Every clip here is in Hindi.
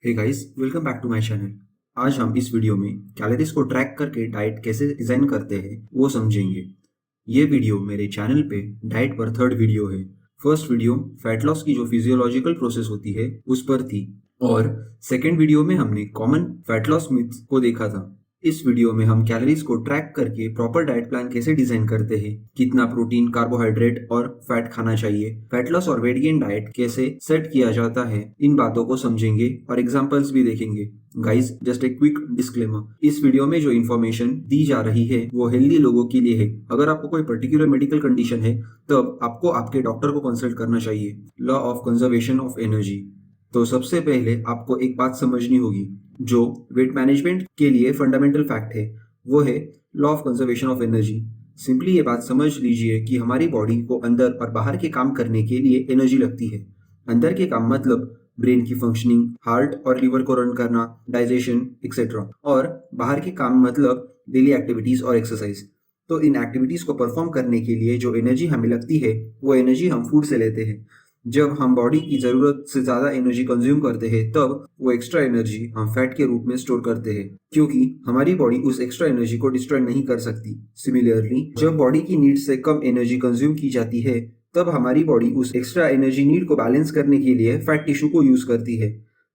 Hey guys, welcome back to my channel. आज हम इस वीडियो में कैलोरीज को ट्रैक करके डाइट कैसे डिजाइन करते हैं वो समझेंगे। ये वीडियो मेरे चैनल पे डाइट पर थर्ड वीडियो है। फर्स्ट वीडियो फैट लॉस की जो फिजियोलॉजिकल प्रोसेस होती है उस पर थी, और सेकेंड वीडियो में हमने कॉमन फैट लॉस मिथ्स को देखा था। इस वीडियो में हम कैलोरीज को ट्रैक करके प्रॉपर डाइट प्लान कैसे डिजाइन करते हैं, कितना प्रोटीन, कार्बोहाइड्रेट और फैट खाना चाहिए, फैट लॉस और वेट गेन डाइट कैसे सेट किया जाता है, इन बातों को समझेंगे और एग्जांपल्स भी देखेंगे। Guys, just a quick disclaimer, इस वीडियो में जो इन्फॉर्मेशन दी जा रही है वो हेल्दी लोगों के लिए है। अगर आपको कोई पर्टिकुलर मेडिकल कंडीशन है तब आपको आपके डॉक्टर को कंसल्ट करना चाहिए। Law of conservation of energy. तो सबसे पहले आपको एक बात समझनी होगी जो वेट मैनेजमेंट के लिए फंडामेंटल फैक्ट है, वो है law of conservation of energy. Simply ये बात समझ लीजिए कि हमारी बॉडी को अंदर और बाहर के काम करने के लिए एनर्जी लगती है। अंदर के काम मतलब ब्रेन की फंक्शनिंग, हार्ट और लिवर को रन करना, डाइजेशन एक्सेट्रा, और बाहर के काम मतलब डेली एक्टिविटीज और एक्सरसाइज। तो इन एक्टिविटीज को परफॉर्म करने के लिए जो एनर्जी हमें लगती है वो एनर्जी हम फूड से लेते हैं। जब हम बॉडी की जरूरत से ज्यादा एनर्जी कंज्यूम करते हैं तब वो एक्स्ट्रा एनर्जी हम फैट के रूप में स्टोर करते हैं, क्योंकि हमारी बॉडी उस एक्स्ट्रा एनर्जी को डिस्ट्रॉय नहीं कर सकती। सिमिलरली, जब बॉडी की नीड से कम एनर्जी कंज्यूम की जाती है तब हमारी बॉडी उस एक्स्ट्रा एनर्जी नीड को बैलेंस करने के लिए फैट टिश्यू को यूज करती है।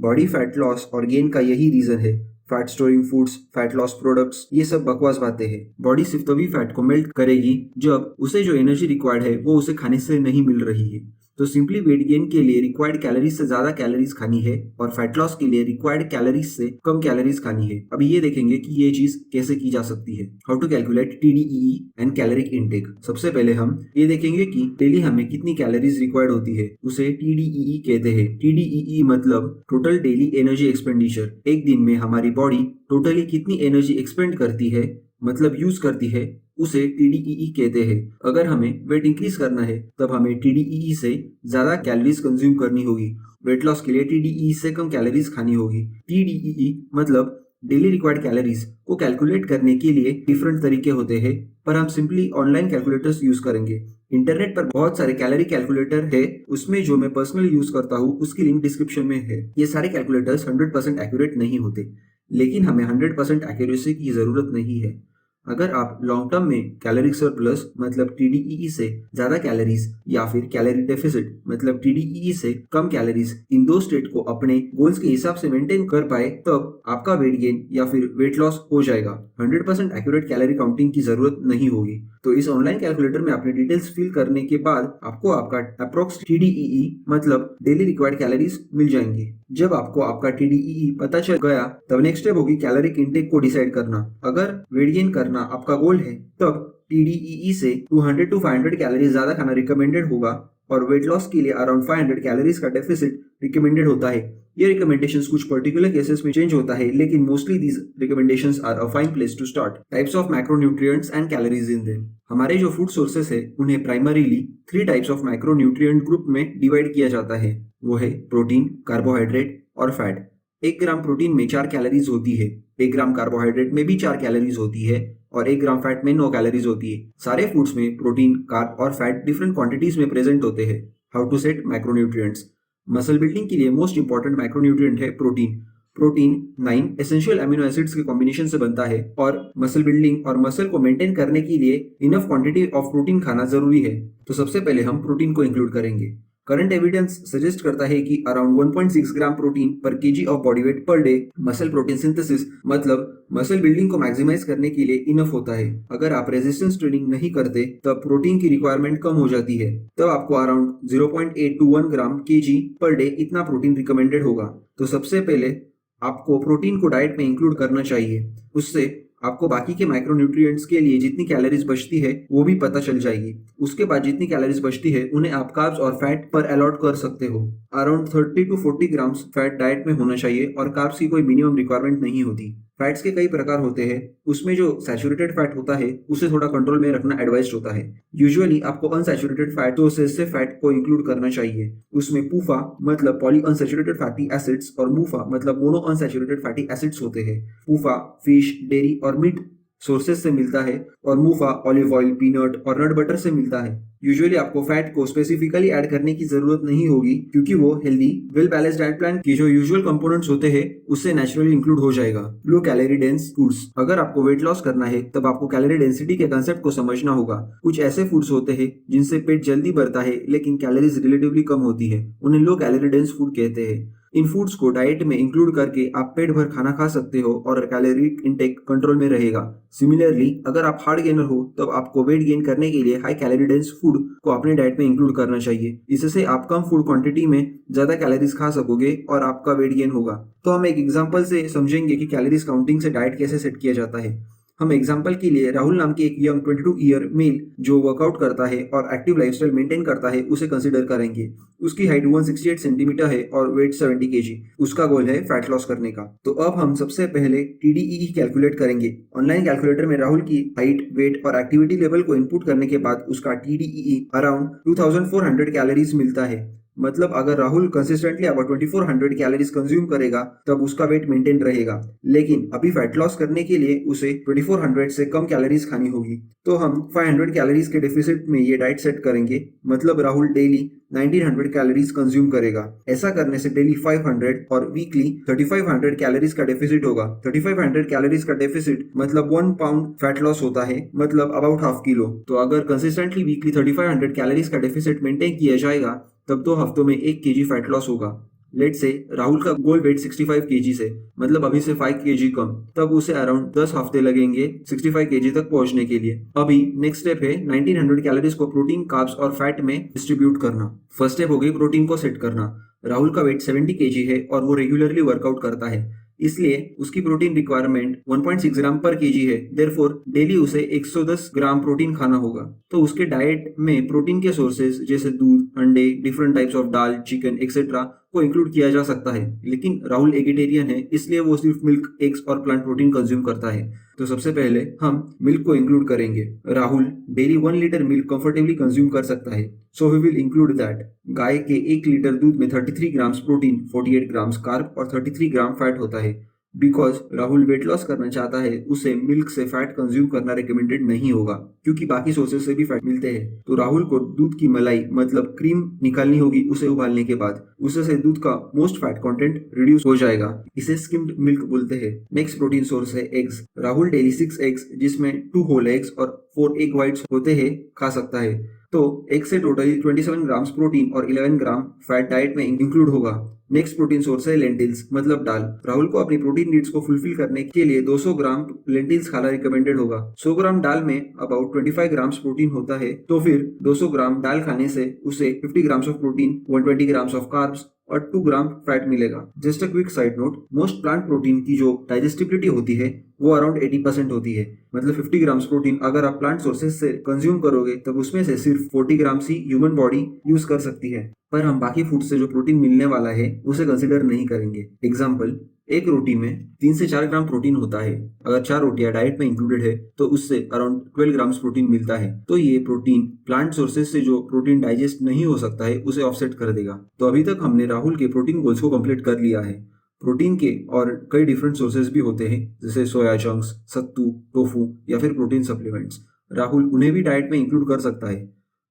बॉडी फैट लॉस और गेन का यही रीजन है। Fat storing foods, fat loss products, ये सब बकवास बातें हैं। बॉडी सिर्फ तभी फैट को मेल्ट करेगी जब उसे जो एनर्जी रिक्वायर्ड है वो उसे खाने से नहीं मिल रही है। तो सिंपली वेट गेन के लिए रिक्वायर्ड कैलोरीज से ज्यादा कैलोरीज खानी है और फैट लॉस के लिए रिक्वायर्ड कैलोरीज से कम कैलोरीज खानी है। अभी ये देखेंगे कि ये चीज कैसे की जा सकती है। How to calculate TDEE and caloric intake. सबसे पहले हम ये देखेंगे कि डेली हमें कितनी कैलोरीज रिक्वायर्ड होती है, उसे TDEE कहते हैं। TDEE मतलब टोटल डेली एनर्जी एक्सपेंडिचर। एक दिन में हमारी बॉडी टोटली कितनी एनर्जी एक्सपेंड करती है, मतलब यूज करती है, उसे TDEE कहते हैं। अगर हमें वेट इंक्रीज करना है तब हमें TDEE से ज्यादा कैलोरीज कंज्यूम करनी होगी। वेट लॉस के लिए TDEE से कम कैलोरीज खानी होगी। TDEE मतलब डेली रिक्वायर्ड कैलोरीज को कैलकुलेट करने के लिए डिफरेंट तरीके होते हैं, पर हम सिंपली ऑनलाइन कैलकुलेटर्स यूज करेंगे। इंटरनेट पर बहुत सारे कैलोरी कैलकुलेटर है, उसमें जो मैं पर्सनली यूज करता हूँ उसकी लिंक डिस्क्रिप्शन में है। ये सारे कैलकुलेटर्स 100% एक्यूरेट नहीं होते, लेकिन हमें 100% एक्यूरेसी की जरूरत नहीं है। अगर आप लॉन्ग टर्म में कैलोरी सरप्लस मतलब TDEE से ज्यादा कैलोरीज या फिर कैलोरी डेफिसिट मतलब TDEE से कम कैलोरीज, इन दो स्टेट को अपने गोल्स के हिसाब से मेंटेन कर पाए तब आपका वेट गेन या फिर वेट लॉस हो जाएगा। 100% एक्यूरेट कैलोरी काउंटिंग की जरूरत नहीं होगी। तो इस ऑनलाइन कैलकुलेटर में अपने डिटेल्स फिल करने के बाद आपको आपका अप्रोक्स TDEE मतलब डेली रिक्वायर्ड कैलोरीज मिल जाएंगी। जब आपको आपका TDEE पता चल गया तब नेक्स्ट स्टेप होगी कैलोरिक इंटेक को डिसाइड करना। अगर वेट गेन करना आपका गोल है तब TDEE से 200 to 500 कैलोरीज ज्यादा खाना रिकमेंडेड होगा, और वेट लॉस के लिए अराउंड 500 कैलोरीज का डेफिसिट रिकमेंडेड होता है। ये रिकमेंडेशंस कुछ पर्टिकुलर केसेस में चेंज होता है, लेकिन mostly these recommendations are a fine place to start. Types of macronutrients and calories in them. हमारे जो फूड सोर्सेस है उन्हें primarily 3 types of macronutrient group में डिवाइड किया जाता है। वो है प्रोटीन, कार्बोहाइड्रेट और फैट। 1 ग्राम प्रोटीन में 4 कैलोरीज होती है, 1 ग्राम कार्बोहाइड्रेट में भी 4 कैलोरीज होती है और 1 ग्राम फैट में 9 कैलोरीज होती है। सारे फूड्स में प्रोटीन, कार्ब और फैट डिफरेंट क्वांटिटीज में प्रेजेंट होते हैं। How to set macronutrients. Muscle building के लिए मोस्ट इंपॉर्टेंट मैक्रोन्यूट्रिएंट है protein. Protein 9 essential amino acids के कॉम्बिनेशन से बनता है, और मसल बिल्डिंग और मसल को मेंटेन करने के लिए इनफ क्वांटिटी ऑफ प्रोटीन खाना जरूरी है। तो सबसे पहले हम प्रोटीन को इंक्लूड करेंगे। करंट एविडेंस सजेस्ट करता है कि अराउंड 1.6 ग्राम प्रोटीन पर KG of body weight per day muscle protein synthesis मतलब मसल बिल्डिंग को मैक्सिमाइज करने के लिए इनफ होता है। अगर आप रेजिस्टेंस ट्रेनिंग नहीं करते तब प्रोटीन की रिक्वायरमेंट कम हो जाती है, तब आपको around 0.8 to 1 gram KG per day इतना प्रोटीन रिकमेंडेड होगा। तो सबसे पहले आपको प्रोटीन को डाइट में इंक्लूड करना चाहिए, उससे आपको बाकी के माइक्रोन्यूट्रिएंट्स के लिए जितनी कैलोरीज बचती है वो भी पता चल जाएगी। उसके बाद जितनी कैलोरीज बचती है उन्हें आप कार्ब्स और फैट पर अलॉट कर सकते हो। Around 30 to 40 grams fat diet में होना चाहिए और कार्ब्स की कोई मिनिमम रिक्वायरमेंट नहीं होती। फैट्स के कई प्रकार होते हैं, उसमें जो सैचुरेटेड फैट होता है उसे थोड़ा कंट्रोल में रखना एडवाइज्ड होता है। यूजुअली आपको अनसैचुरेटेड फैट सोर्सेज से फैट को इंक्लूड करना चाहिए। उसमें पूफा मतलब पॉली अनसैचुरेटेड फैटी एसिड्स और मूफा मतलब मोनो अनसैचुरेटेड फैटी एसिड्स होते हैं। पूफा फिश, डेयरी और मीट सोर्सेज से मिलता है और मुफा, ऑलिव ऑयल, पीनट और नट बटर से मिलता है। यूजुअली आपको फैट को स्पेसिफिकली ऐड करने की जरूरत नहीं होगी क्योंकि वो healthy well balanced diet plan की जो यूजुअल कंपोनेंट्स होते हैं उससे नेचुरली इंक्लूड हो जाएगा। Low calorie dense foods. अगर आपको वेट लॉस करना है तब आपको कैलोरी डेंसिटी के कंसेप्ट को समझना होगा। कुछ ऐसे फूड्स होते हैं जिनसे पेट जल्दी भरता है लेकिन कैलोरीज रिलेटिवली कम होती है, उन्हें लो कैलोरी डेंस फूड कहते हैं। इन फूड्स को डाइट में इंक्लूड करके आप पेट भर खाना खा सकते हो और कैलोरी इंटेक कंट्रोल में रहेगा। सिमिलरली अगर आप हार्ड गेनर हो तब आपको वेट गेन करने के लिए हाई कैलोरी डेंस फूड को अपने डाइट में इंक्लूड करना चाहिए। इससे आप कम फूड क्वांटिटी में ज्यादा कैलोरीज खा सकोगे और आपका वेट गेन होगा। तो हम एक एग्जांपल से समझेंगे कि कैलोरीज काउंटिंग से डाइट कैसे सेट किया जाता है। हम एग्जांपल के लिए राहुल नाम के एक यंग 22 ईयर मेल जो वर्कआउट करता है और एक्टिव लाइफस्टाइल मेंटेन करता है उसे कंसीडर करेंगे। उसकी हाइट 168 सेंटीमीटर है और वेट 70 केजी। उसका गोल है फैट लॉस करने का। तो अब हम सबसे पहले TDEE कैलकुलेट करेंगे। ऑनलाइन कैलकुलेटर में राहुल की हाइट, वेट और एक्टिविटी लेवल को इनपुट करने के बाद उसका TDEE अराउंड 2400 कैलोरीज मिलता है। मतलब अगर Rahul consistently about 2400 calories consume करेगा तब उसका वेट मेंटेन रहेगा। लेकिन अभी फैट लॉस करने के लिए उसे 2400 से कम कैलोरीज खानी होगी। तो हम 500 कैलोरीज के डेफिसिट में ये डाइट सेट करेंगे। मतलब राहुल डेली 1900 कैलोरीज कंज्यूम करेगा। ऐसा करने से डेली 500 और वीकली 3500 कैलोरीज का डेफिसिट होगा। 3500 कैलोरीज का डेफिसिट मतलब 1 पाउंड फैट लॉस होता है, मतलब अबाउट हाफ किलो। तो अगर कंसिस्टेंटली वीकली 3500 कैलोरीज का डेफिसिट मेंटेन किया जाएगा तब 2 हफ्तों में 1 केजी फैट लॉस होगा। लेट से राहुल का गोल वेट 65 केजी से, मतलब अभी से 5 केजी कम, तब उसे अराउंड 10 हफ्ते लगेंगे 65 केजी तक पहुंचने के लिए। अभी नेक्स्ट स्टेप है 1900 कैलोरीज को प्रोटीन, कार्ब्स और फैट में डिस्ट्रीब्यूट करना। फर्स्ट स्टेप हो गई प्रोटीन को सेट करना। राहुल का वेट 70 केजी है और वो रेगुलरली वर्कआउट करता है, इसलिए उसकी प्रोटीन रिक्वायरमेंट 1.6 ग्राम पर केजी है। देयरफॉर डेली उसे 110 ग्राम प्रोटीन खाना होगा। तो उसके डाइट में प्रोटीन के सोर्सेज जैसे दूध, अंडे, different types of dal, chicken etcetera को इंक्लूड किया जा सकता है। लेकिन राहुल एगिटेरियन है, इसलिए वो सिर्फ मिल्क, एग्स और प्लांट प्रोटीन कंज्यूम करता है। तो सबसे पहले हम मिल्क को इंक्लूड करेंगे। Rahul daily 1 litre milk comfortably consume कर सकता है, so we will include that. गाय के 1 लीटर दूध में 33 ग्राम्स प्रोटीन, 48 ग्राम्स कार्ब और 33 ग्राम फैट होता है। बिकॉज राहुल वेट लॉस करना चाहता है, उसे मिल्क से फैट कंज्यूम करना रिकमेंडेड नहीं होगा क्योंकि बाकी सोर्सेज से भी फैट मिलते हैं। तो राहुल को दूध की मलाई मतलब क्रीम निकालनी होगी उसे उबालने के बाद। उससे दूध का मोस्ट फैट कंटेंट रिड्यूस हो जाएगा। इसे स्किम्ड मिल्क बोलते हैं। नेक्स्ट प्रोटीन सोर्स है एग्स। राहुल डेली 6 एग्स जिसमें 2 होल एग्स और 4 एग व्हाइट्स होते हैं खा सकता है। तो एग से टोटली 27 ग्राम्स प्रोटीन और 11 ग्राम फैट डाइट में इंक्लूड होगा। नेक्स्ट प्रोटीन सोर्स है लेंटिल्स मतलब दाल। राहुल को अपनी प्रोटीन नीड्स को फुलफिल करने के लिए 200 ग्राम लेंटिल्स खाना रिकमेंडेड होगा। 100 ग्राम दाल में अबाउट 25 ग्राम्स प्रोटीन होता है, तो फिर 200 ग्राम दाल खाने से उसे 50 grams of protein, 120 grams of carbs और 2 ग्राम फैट मिलेगा। Just a quick side note, most plant protein की जो डाइजेस्टिबिलिटी होती है वो अराउंड 80% होती है। मतलब 50 ग्राम्स प्रोटीन अगर आप प्लांट सोर्सेज से कंज्यूम करोगे तब उसमें से सिर्फ 40 ग्राम्स ही ह्यूमन बॉडी यूज कर सकती है। पर हम बाकी फूड से जो प्रोटीन मिलने वाला है उसे कंसिडर नहीं करेंगे। एग्जाम्पल, एक रोटी में 3 से 4 ग्राम प्रोटीन होता है। अगर 4 रोटियां डाइट में इंक्लूडेड है तो उससे अराउंड 12 ग्राम्स प्रोटीन मिलता है। तो ये प्रोटीन प्लांट सोर्सेज से जो प्रोटीन डाइजेस्ट नहीं हो सकता है उसे ऑफसेट कर देगा। तो अभी तक हमने राहुल के प्रोटीन गोल्स को कंप्लीट कर लिया है। प्रोटीन के और कई डिफरेंट सोर्सेज भी होते हैं जैसे सोया चंक्स, सत्तू, टोफू या फिर प्रोटीन सप्लीमेंट्स। राहुल उन्हें भी डाइट में इंक्लूड कर सकता है।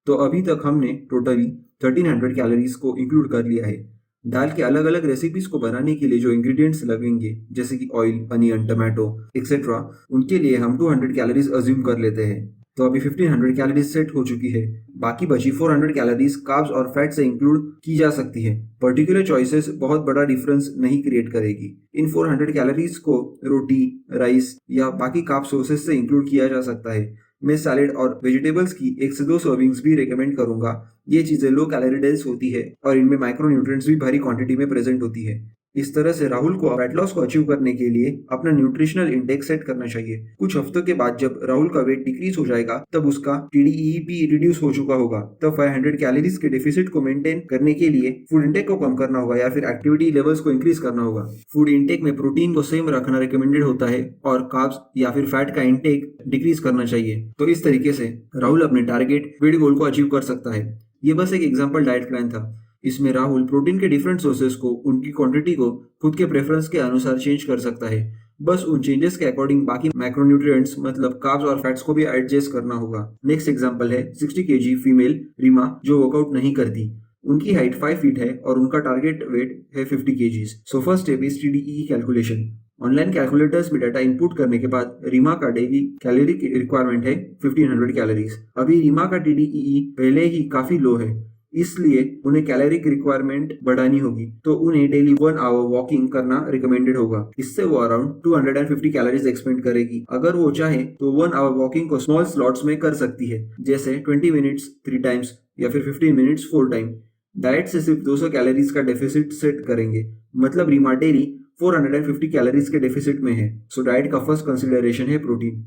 तो अभी तक हमने टोटली 1300 कैलोरीज को इंक्लूड कर लिया है। दाल के अलग अलग रेसिपीज को बनाने के लिए जो इंग्रेडिएंट्स लगेंगे जैसे कि ऑयल, अनियन, टमाटो एक्सेट्रा, उनके लिए हम 200 कैलोरीज अज्यूम कर लेते हैं। तो अभी 1500 कैलोरीज सेट हो चुकी है। बाकी बची 400 कैलोरीज कार्ब्स और फैट से इंक्लूड की जा सकती है। पर्टिकुलर चॉइसेस बहुत बड़ा डिफरेंस नहीं क्रिएट करेगी। इन 400 कैलोरीज को रोटी, राइस या बाकी कार्ब सोर्सेज से इंक्लूड किया जा सकता है। मैं सैलेड और वेजिटेबल्स की 1 से 2 सर्विंग्स भी रेकमेंड करूंगा। ये चीजें लो कैलोरी डेंस होती है और इनमें माइक्रोन्यूट्रिएंट्स भी भारी क्वांटिटी में प्रेजेंट होती है। इस तरह से राहुल को वेट लॉस को अचीव करने के लिए अपना न्यूट्रिशनल इंटेक सेट करना चाहिए। कुछ हफ्तों के बाद जब राहुल का वेट डिक्रीज हो जाएगा तब उसका TDEE भी रिड्यूस हो चुका होगा। तब 500 कैलोरीज के डेफिसिट को मेंटेन करने के लिए फूड इंटेक को कम करना होगा या फिर एक्टिविटी लेवल्स को इंक्रीज करना होगा। फूड इंटेक में प्रोटीन को सेम रखना रिकमेंडेड होता है और कार्ब्स या फिर फैट का इंटेक डिक्रीज करना चाहिए। तो इस तरीके से राहुल अपने टारगेट वेट गोल को अचीव कर सकता है। ये बस एक एग्जाम्पल डाइट प्लान था। इसमें राहुल प्रोटीन के डिफरेंट सोर्सेज को, उनकी क्वांटिटी को खुद के प्रेफरेंस के अनुसार चेंज कर सकता है। बस उन चेंजेस के अकॉर्डिंग बाकी मैक्रोन्यूट्रिएंट्स मतलब कार्ब्स और फैट्स को भी एडजस्ट करना होगा। नेक्स्ट एग्जांपल है 60 केजी फीमेल रीमा जो वर्कआउट नहीं करती। उनकी हाइट 5 फीट है और उनका टारगेट वेट है 50 KGs. So first step is TDEE calculation. Online calculators में डाटा इनपुट करने के बाद रीमा का डेली कैलोरी रिक्वायरमेंट है 1500 कैलोरीज। अभी रीमा का TDEE पहले ही काफी लो है, इसलिए उन्हें कैलोरिक रिक्वायरमेंट बढ़ानी होगी, तो उन्हें डेली 1 आवर वॉकिंग करना रिकमेंडेड होगा। इससे वो अराउंड 250 कैलोरीज एक्सपेंड करेगी। अगर वो चाहे तो 1 आवर वॉकिंग को स्मॉल स्लॉट्स में कर सकती है, जैसे 20 मिनट्स 3 टाइम्स या फिर 15 मिनट्स 4 टाइम। डाइट से सिर्फ 200 कैलोरीज का डेफिसिट सेट करेंगे, मतलब रीमा डेली 450 कैलोरीज के डेफिसिट में है। सो डाइट का फर्स्ट कंसिडरेशन है प्रोटीन।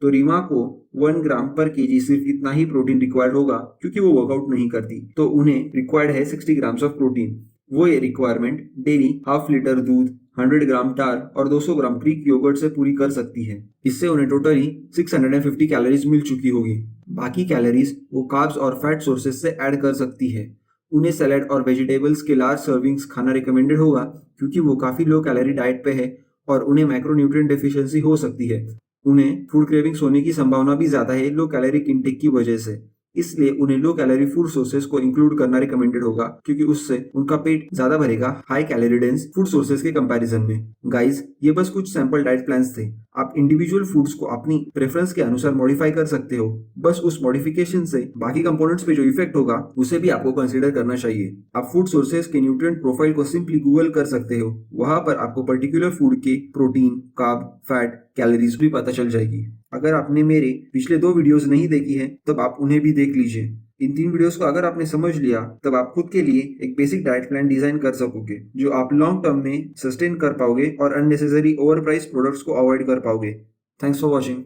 तो रीमा को 1 ग्राम पर केजी सिर्फ इतना ही प्रोटीन रिक्वायर्ड होगा, क्योंकि वो वर्कआउट नहीं करती, तो उन्हें रिक्वायर्ड है 60 ग्राम्स ऑफ प्रोटीन। वो ये रिक्वायरमेंट डेली हाफ लीटर दूध, 100 ग्राम टार और 200 ग्राम ग्रीक योगर्ट से पूरी कर सकती है। इससे उन्हें टोटली 650 कैलोरीज मिल चुकी होगी। बाकी कैलोरीज वो कार्ब्स और फैट सोर्सेज से ऐड कर सकती है। उन्हें सैलेड और वेजिटेबल्स के लार्ज सर्विंग्स खाना रिकमेंडेड होगा, क्योंकि वो काफी लो कैलोरी डाइट पे है और उन्हें मैक्रोन्यूट्रिएंट डेफिशिएंसी हो सकती है। उन्हें फूड क्रेविंग्स होने की संभावना भी ज्यादा है लो कैलोरिक इंटेक की वजह से, इसलिए उन्हें लो कैलोरी फूड सोर्सेज को इंक्लूड करना रिकमेंडेड होगा, क्योंकि उससे उनका पेट ज्यादा भरेगा high calorie dense food sources के कंपैरिजन में। गाइस, ये बस कुछ सैंपल डाइट प्लान्स थे। आप इंडिविजुअल फूड्स को अपनी प्रेफरेंस के अनुसार मॉडिफाई कर सकते हो। बस उस मॉडिफिकेशन से बाकी कंपोनेंट्स पे जो इफेक्ट होगा उसे भी आपको कंसीडर करना चाहिए। आप फूड सोर्सेज के न्यूट्रिएंट प्रोफाइल को सिंपली गूगल कर सकते हो। वहां पर आपको पर्टिकुलर फूड के प्रोटीन, कार्ब, फैट, कैलोरीज भी पता चल जाएगी। अगर आपने मेरे पिछले 2 वीडियोस नहीं देखी हैं, तब आप उन्हें भी देख लीजिए। इन 3 वीडियोस को अगर आपने समझ लिया, तब आप खुद के लिए एक बेसिक डाइट प्लान डिजाइन कर सकोगे, जो आप लॉन्ग टर्म में सस्टेन कर पाओगे और अननेसेसरी ओवर प्राइस प्रोडक्ट्स को अवॉइड कर पाओगे। Thanks for watching.